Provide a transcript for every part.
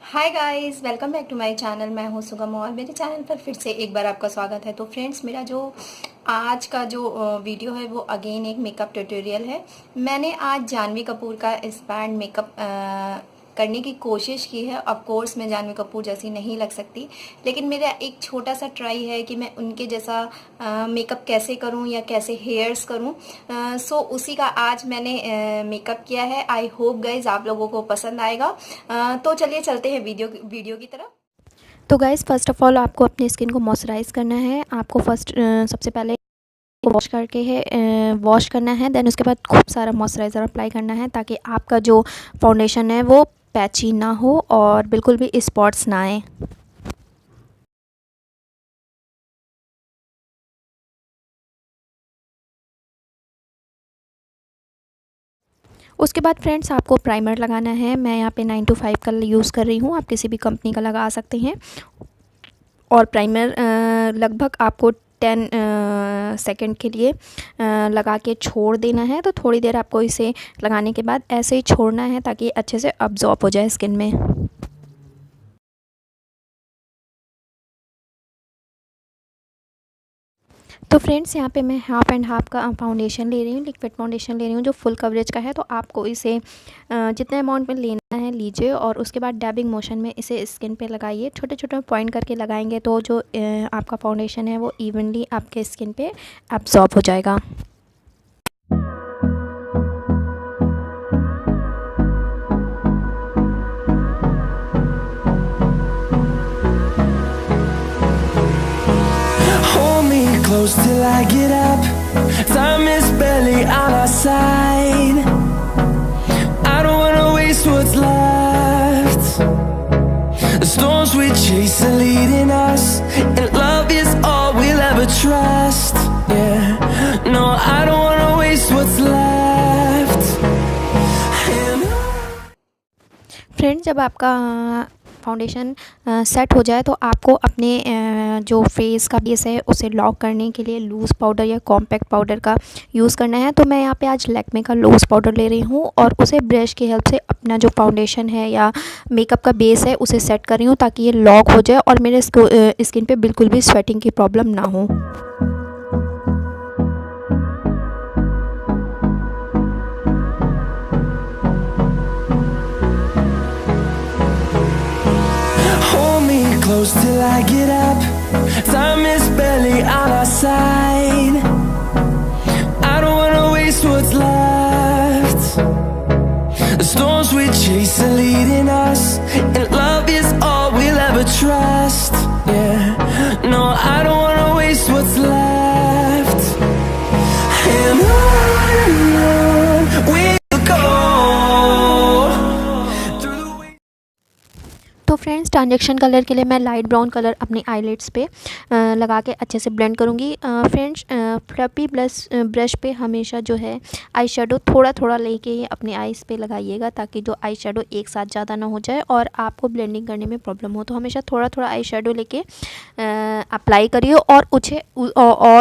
Hi guys, welcome back to my channel. मैं हूं सुगम और मेरे चैनल पर फिर से एक बार आपका स्वागत है। तो फ्रेंड्स, मेरा जो आज का जो वीडियो है वो अगेन एक मेकअप ट्यूटोरियल है। मैंने आज जानवी कपूर का इंस्पायर्ड मेकअप करने की कोशिश की है। ऑफ कोर्स मैं जानवी कपूर जैसी नहीं लग सकती, लेकिन मेरा एक छोटा सा ट्राई है कि मैं उनके जैसा मेकअप कैसे करूं या कैसे हेयर्स करूं। सो उसी का आज मैंने मेकअप किया है। आई होप गाइज आप लोगों को पसंद आएगा। तो चलिए चलते हैं वीडियो की तरफ। तो गाइज़, फ़र्स्ट ऑफ़ ऑल आपको अपनी स्किन को मॉइस्चराइज़ करना है। आपको सबसे पहले वॉश करना है। देन उसके बाद खूब सारा मॉइस्चराइज़र अप्लाई करना है ताकि आपका जो फाउंडेशन है वो पैची ना हो और बिल्कुल भी स्पॉट्स ना आए। उसके बाद फ्रेंड्स आपको प्राइमर लगाना है। मैं यहाँ पे 925 का यूज़ कर रही हूँ, आप किसी भी कंपनी का लगा सकते हैं। और प्राइमर लगभग आपको 10 सेकंड के लिए लगा के छोड़ देना है। तो थोड़ी देर आपको इसे लगाने के बाद ऐसे ही छोड़ना है ताकि अच्छे से अब्जॉर्ब हो जाए स्किन में। तो फ्रेंड्स, यहाँ पे मैं हाफ़ एंड हाफ़ का फाउंडेशन ले रही हूँ, लिक्विड फाउंडेशन ले रही हूँ जो फुल कवरेज का है। तो आपको इसे जितने अमाउंट में लेना है लीजिए और उसके बाद डैबिंग मोशन में इसे स्किन पे लगाइए। छोटे छोटे पॉइंट करके लगाएंगे तो जो आपका फाउंडेशन है वो इवनली आपके स्किन पे एब्जॉर्ब हो जाएगा। Close till I get up. Time is barely on our side. I don't wanna waste what's left. The storms we chase are leading us, and love is all we'll ever trust. Yeah, no, I don't wanna waste what's left. Friends, जब आपका foundation set हो जाए तो आपको अपने जो face का base है उसे लॉक करने के लिए लूज़ पाउडर या कॉम्पैक्ट पाउडर का यूज़ करना है। तो मैं यहाँ पे आज लैक्मे का लूज़ पाउडर ले रही हूँ और उसे ब्रश की हेल्प से अपना जो फाउंडेशन है या मेकअप का बेस है उसे सेट कर रही हूँ ताकि ये लॉक हो जाए और मेरे स्किन पे बिल्कुल भी स्वेटिंग की प्रॉब्लम ना हो। Close till I get up. Time is barely on our side. I don't wanna waste what's left. The storms we chase are leading us, and love is all we'll ever trust. Yeah, no, I don't wanna waste what's left. And on we'll go. तो friends, transaction colour के लिए मैं light brown colour अपनी eyelids पे लगा के अच्छे से ब्लेंड करूँगी। फ्रेंड्स, फ्लफी ब्रश पे हमेशा जो है आई शेडो थोड़ा थोड़ा लेके अपने आईज़ पे लगाइएगा ताकि जो आई शेडो एक साथ ज़्यादा ना हो जाए और आपको ब्लेंडिंग करने में प्रॉब्लम हो। तो हमेशा थोड़ा थोड़ा आई शेडो लेके अप्लाई करिए और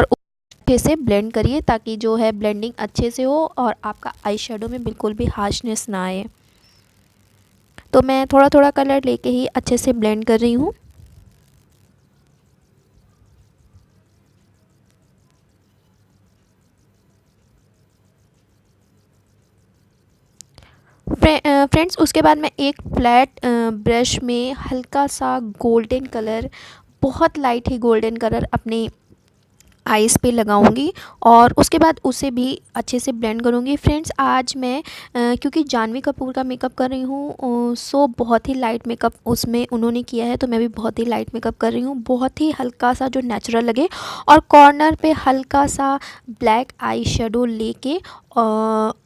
अच्छे से ब्लेंड करिए ताकि जो है ब्लेंडिंग अच्छे से हो और आपका आई शेडो में बिल्कुल भी हार्शनेस ना आए। तो मैं थोड़ा थोड़ा कलर लेके ही अच्छे से ब्लेंड कर रही हूँ। फ्रेंड्स, उसके बाद मैं एक फ्लैट ब्रश में हल्का सा गोल्डन कलर, बहुत लाइट ही गोल्डन कलर अपने आईज़ पे लगाऊंगी और उसके बाद उसे भी अच्छे से ब्लेंड करूंगी। फ्रेंड्स, आज मैं क्योंकि जानवी कपूर का मेकअप कर रही हूँ सो बहुत ही लाइट मेकअप उसमें उन्होंने किया है, तो मैं भी बहुत ही लाइट मेकअप कर रही हूँ। बहुत ही हल्का सा जो नेचुरल लगे और कॉर्नर पे हल्का सा ब्लैक आई शेडो लेके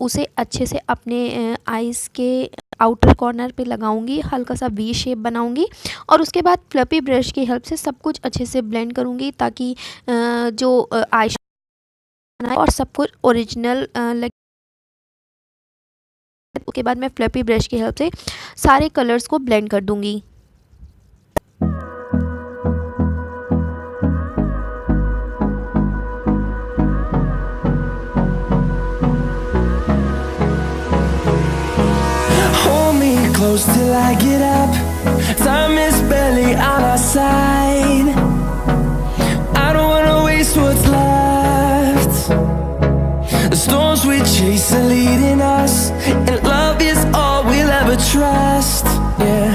उसे अच्छे से अपने आईज़ के आउटर कॉर्नर पे लगाऊंगी, हल्का सा वी शेप बनाऊंगी और उसके बाद फ्लफी ब्रश की हेल्प से सब कुछ अच्छे से ब्लेंड करूंगी ताकि जो आई शेडो और सब कुछ ओरिजिनल लगे। उसके बाद मैं फ्लफी ब्रश की हेल्प से सारे कलर्स को ब्लेंड कर दूंगी। close till I get up. Time is barely on our side. I don't wanna waste what's left. The storms we chase are leading us, and love is all we'll ever trust. Yeah,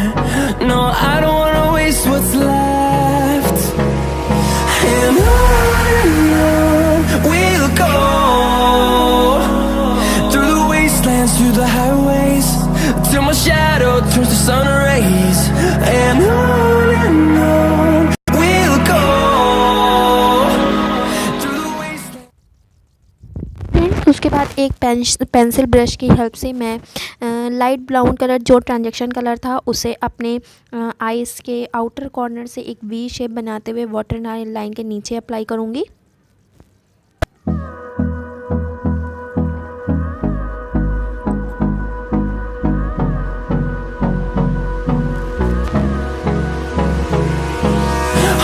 no, I don't wanna waste what's left. And on we'll go, through the wastelands, through the highways, till my shadow turns to sun rays. And on we'll go, through the wastelands. Friends उसके बाद एक pencil brush की help से मैं light brown colour जो transaction colour था उसे अपने आइज़ के आउटर कॉर्नर से एक वी शेप बनाते हुए वाटर लाइन के नीचे अप्लाई करूँगी।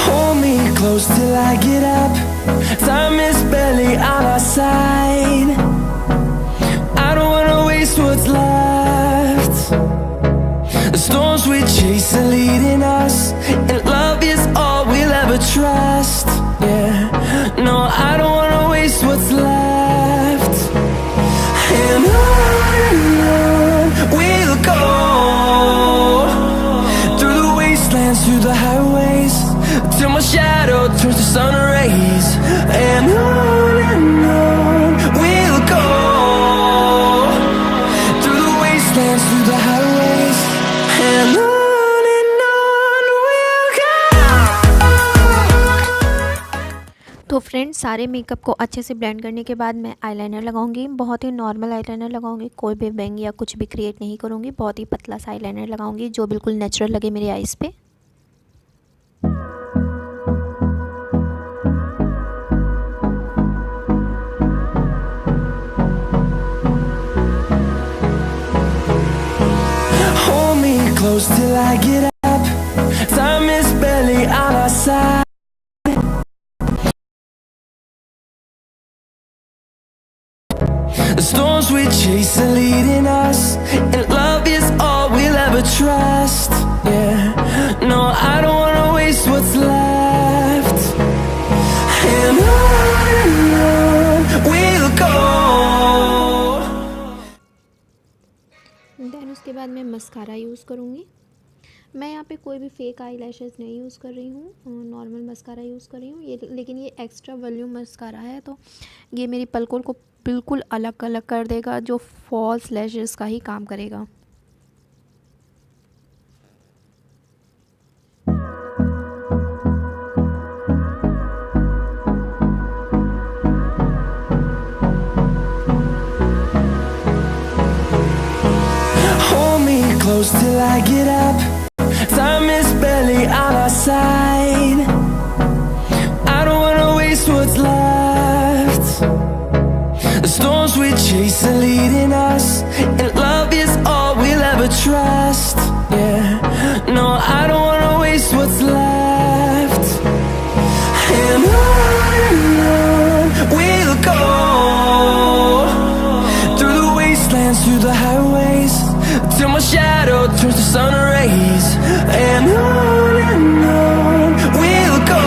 Hold me close till I get up. Time is barely on our side. I don't wanna waste what's left. The storms we chase are leading us, and love is all we'll ever trust. Yeah, no, I don't wanna waste what's left. And on we'll go, through the wastelands, through the highways, till my shadow turns to sun rays. And on we'll go, through the wastelands, through the highways, and on we'll go. तो friends सारे makeup को अच्छे से blend करने के बाद मैं eyeliner लगाऊंगी। बहुत ही नॉर्मल आईलाइनर लगाऊंगी, कोई भी बैंग या कुछ भी क्रिएट नहीं करूंगी। बहुत ही पतला सा आईलाइनर लगाऊंगी जो बिल्कुल नेचुरल लगे मेरे आईज़ पे। Hold me close till I get up. Time is barely on our side. The storms we chase are leading us, and love is all we'll ever trust. Yeah, no, I don't wanna waste what's left. And on we'll go. Then उसके बाद मैं mascara use करूँगी। मैं यहाँ पे कोई भी fake आई lashes नहीं यूज़ कर रही हूँ, नॉर्मल मस्कारा यूज़ कर रही हूँ ये, लेकिन ये एक्स्ट्रा वॉल्यूम मस्कारा है तो ये मेरी पलकों को बिल्कुल अलग अलग कर देगा, जो फॉल्स लैशेज़ का ही काम करेगा। Hold me close till I get up. Time is barely on our side. I don't wanna waste what's left. The storms we chase are leading us, and love is all we'll ever trust. Yeah, no, I don't wanna waste what's left. And on we'll go, through the wastelands, through the highways, till my shadow turns to sun rays. And on we'll go,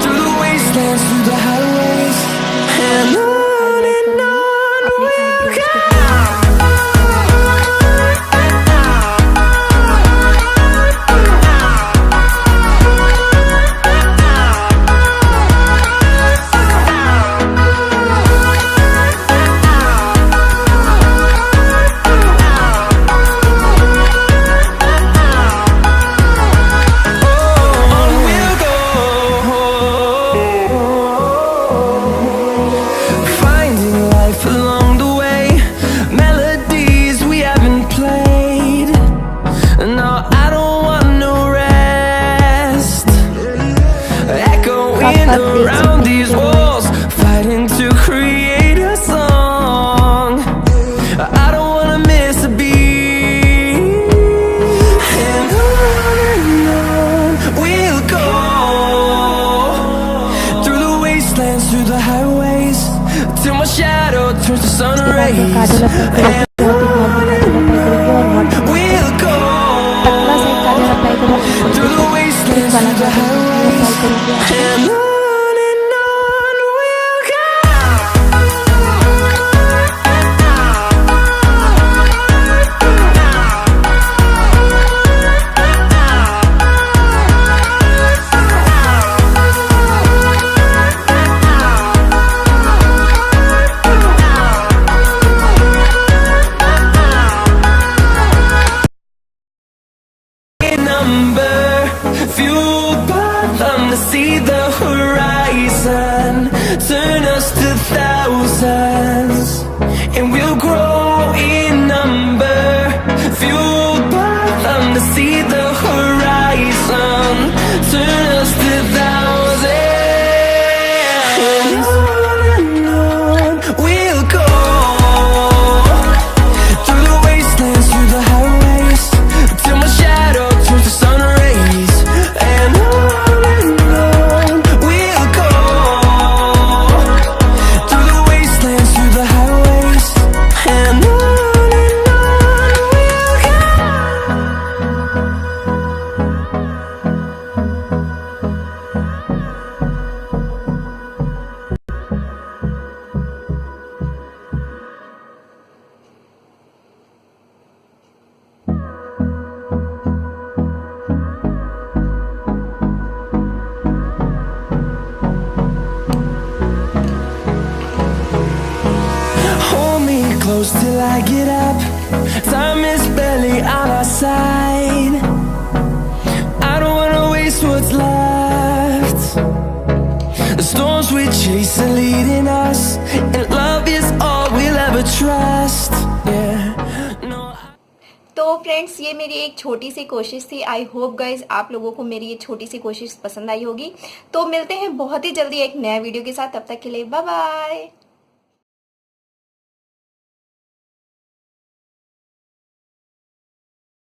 through the wastelands, through the highways, and on अपने we'll eyebrows go. पे around these walls, fighting to create a song. I don't wanna miss a beat. And on we'll go, through the wastelands, through the highways, till my shadow turns to sun उसके बाद मैं rays. काजल apply करूँगी, बहुत ही normal काजल apply वाला गाना try करूँगी आज मैं। and on we'll go. Number fueled by them to see the horizon, turn us to thousands, and we'll grow in number. Fueled by them to see the horizon, turn us to thousands, and on we'll go. Through the wastelands, through the highways, till my shadow turns to sun rays, and on we'll go. Through the wastelands, through the highways, and on we'll go. Hold me close till I get up. Time is barely on our side. I don't wanna waste what's left. The storms we chase are leading us, and love is all we'll ever trust. Yeah. No. तो friends, ये मेरी एक छोटी सी कोशिश थी। I hope guys आप लोगों को मेरी ये छोटी सी कोशिश पसंद आई होगी। तो मिलते हैं बहुत ही जल्दी एक नया वीडियो के साथ। तब तक के लिए बाय बाय।